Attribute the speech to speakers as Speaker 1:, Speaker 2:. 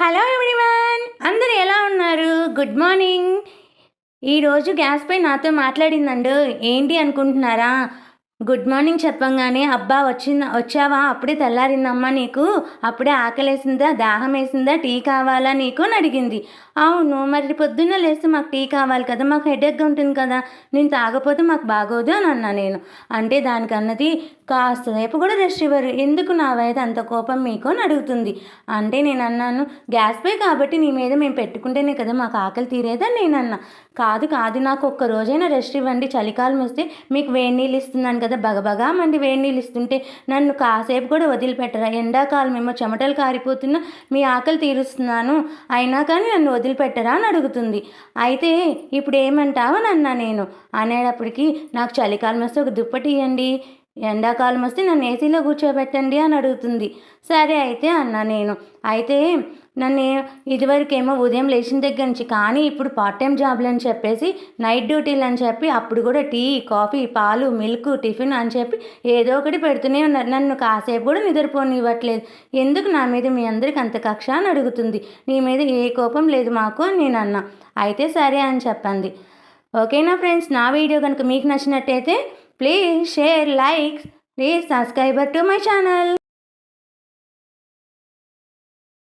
Speaker 1: Hello everyone, అందరూ ఎలా ఉన్నారు? Good morning. ఈరోజు గ్యాస్పై నాతో మాట్లాడిందండు. ఏంటి అనుకుంటున్నారా? గుడ్ మార్నింగ్ చెప్పంగానే, అబ్బా వచ్చావా, అప్పుడే తెల్లారిందమ్మా నీకు, అప్పుడే ఆకలేసిందా, దాహం వేసిందా, టీ కావాలా నీకు అని అడిగింది. అవును, మరి పొద్దున్న లేస్తే మాకు టీ కావాలి కదా, మాకు హెడేక్గా ఉంటుంది కదా, నేను తాగపోతే మాకు బాగోదు అని అన్నా నేను. అంటే దానికన్నది, కాస్తసేపు కూడా రెస్ట్ ఇవ్వరు, ఎందుకు నా వైపు అంత కోపం మీకు అని అడుగుతుంది. అంటే నేను అన్నాను, గ్యాస్ పే కాబట్టి నీ మీద మేము పెట్టుకుంటేనే కదా మాకు ఆకలి తీరేదని నేను అన్నా. కాదు కాదు, నాకు ఒక్క రోజైనా రెస్ట్ ఇవ్వండి, చలికాలం వస్తే మీకు వేడి నీళ్ళు ఇస్తున్నాను కదా, బగబగా మండి వేడి నీళ్ళు ఇస్తుంటే నన్ను కాసేపు కూడా వదిలిపెట్టరా, ఎండాకాలం ఏమో చెమటలు కారిపోతున్నా మీ ఆకలి తీరుస్తున్నాను, అయినా కానీ నన్ను వదిలిపెట్టరా అని అడుగుతుంది. అయితే ఇప్పుడు ఏమంటావు అన్నా నేను. అనేటప్పటికి, నాకు చలికాలం వస్తే ఒక దుప్పటి ఇవ్వండి, ఎండాకాలం వస్తే నన్ను ఏసీలో కూర్చోబెట్టండి అని అడుగుతుంది. సరే అయితే అన్నా నేను. అయితే నన్ను ఇదివరకేమో ఉదయం లేచిన దగ్గర నుంచి, కానీ ఇప్పుడు పార్ట్ టైం జాబ్లు అని చెప్పేసి, నైట్ డ్యూటీలు అని చెప్పి, అప్పుడు కూడా టీ, కాఫీ, పాలు, మిల్క్, టిఫిన్ అని చెప్పి ఏదో ఒకటి పెడుతూనే ఉన్నారు, నన్ను కాసేపు కూడా నిద్రపోనివ్వట్లేదు, ఎందుకు నా మీద మీ అందరికి అంత కక్ష అని అడుగుతుంది. నీ మీద ఏ కోపం లేదు మాకు అని నేను అన్నా. అయితే సరే అని చెప్పింది. ఓకేనా ఫ్రెండ్స్, నా వీడియో కనుక మీకు నచ్చినట్టయితే please share, like, please subscriber to my channel.